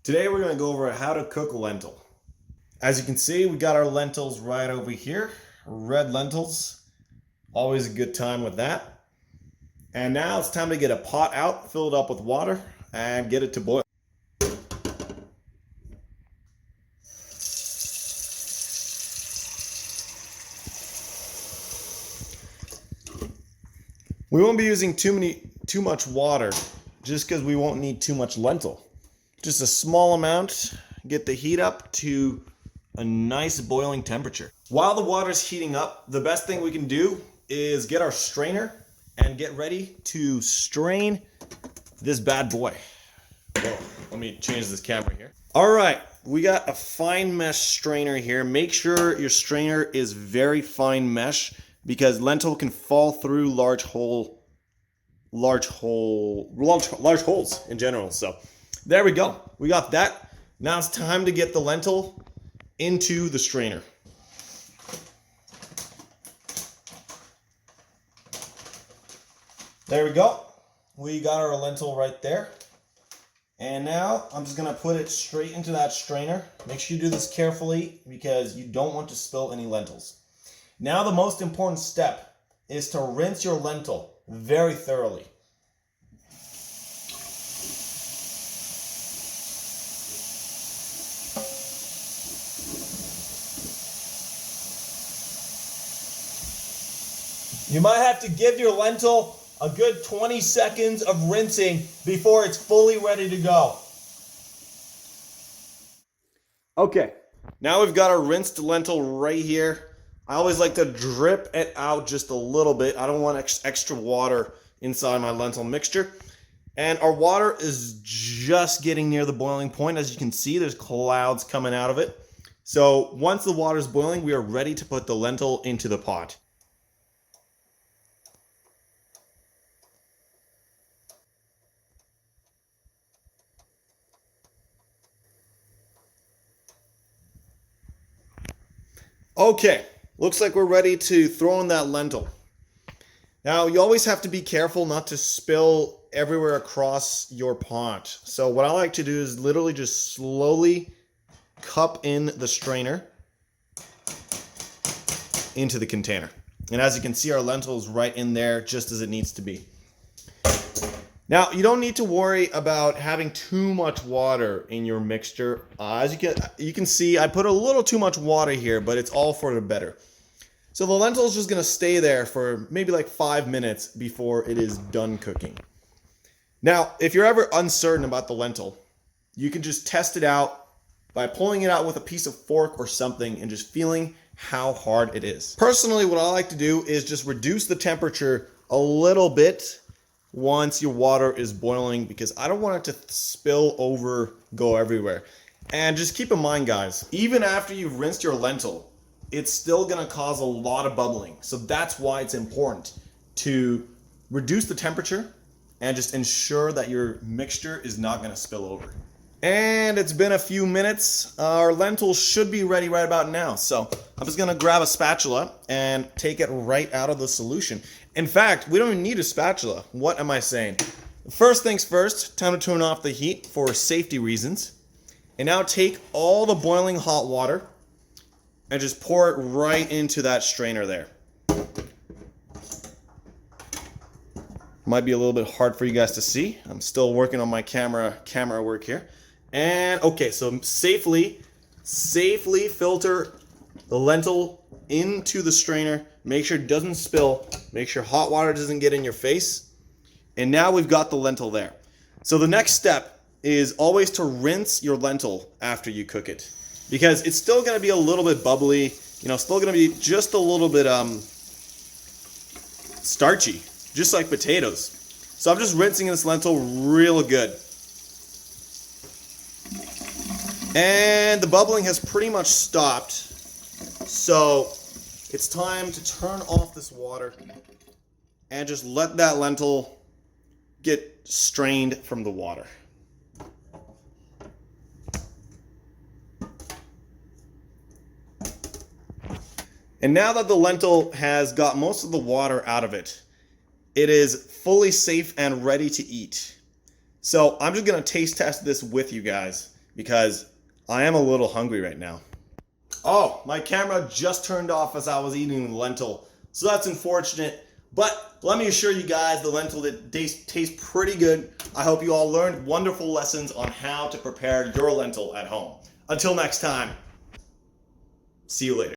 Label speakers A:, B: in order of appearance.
A: Today we're going to go over how to cook lentil. As you can see, we got our lentils right over here. Red lentils, always a good time with that. And now it's time to get a pot out, fill it up with water, and get it to boil. We won't be using too much water just because we won't need too much lentil. Just a small amount, get the heat up to a nice boiling temperature. While the water's heating up, the best thing we can do is get our strainer and get ready to strain this bad boy. Whoa, let me change this camera here. All right, we got a fine mesh strainer here. Make sure your strainer is very fine mesh because lentil can fall through large holes in general. So there we go. We got that. Now it's time to get the lentil into the strainer. There we go. We got our lentil right there. And now I'm just gonna put it straight into that strainer. Make sure you do this carefully because you don't want to spill any lentils. Now the most important step is to rinse your lentil very thoroughly. You might have to give your lentil a good 20 seconds of rinsing before it's fully ready to go. Okay, now we've got our rinsed lentil right here. I always like to drip it out just a little bit. I don't want extra water inside my lentil mixture. And our water is just getting near the boiling point. As you can see, there's clouds coming out of it. So once the water is boiling, we are ready to put the lentil into the pot. Okay, looks like we're ready to throw in that lentil. Now, you always have to be careful not to spill everywhere across your pot. So what I like to do is literally just slowly cup in the strainer into the container. And as you can see, our lentil is right in there just as it needs to be. Now, you don't need to worry about having too much water in your mixture. As you can see, I put a little too much water here, but it's all for the better. So the lentil is just going to stay there for maybe like 5 minutes before it is done cooking. Now, if you're ever uncertain about the lentil, you can just test it out by pulling it out with a piece of fork or something and just feeling how hard it is. Personally, what I like to do is just reduce the temperature a little bit once your water is boiling because I don't want it to spill over, go everywhere. And just keep in mind, guys, even after you've rinsed your lentil, it's still going to cause a lot of bubbling. So that's why it's important to reduce the temperature and just ensure that your mixture is not going to spill over. And it's been a few minutes. Our lentils should be ready right about now. So I'm just going to grab a spatula and take it right out of the solution. In fact, we don't even need a spatula. What am I saying? First things first, time to turn off the heat for safety reasons. And now take all the boiling hot water and just pour it right into that strainer there. Might be a little bit hard for you guys to see. I'm still working on my camera work here. And okay, so safely filter the lentil into the strainer. Make sure it doesn't spill. Make sure hot water doesn't get in your face. And now we've got the lentil there. So the next step is always to rinse your lentil after you cook it, because it's still going to be a little bit bubbly, still going to be just a little bit starchy, just like potatoes. So I'm just rinsing this lentil real good. And the bubbling has pretty much stopped. So it's time to turn off this water and just let that lentil get strained from the water. And now that the lentil has got most of the water out of it, it is fully safe and ready to eat. So I'm just going to taste test this with you guys, because I am a little hungry right now. Oh, my camera just turned off as I was eating the lentil, so that's unfortunate. But let me assure you guys, the lentil tastes pretty good. I hope you all learned wonderful lessons on how to prepare your lentil at home. Until next time, see you later.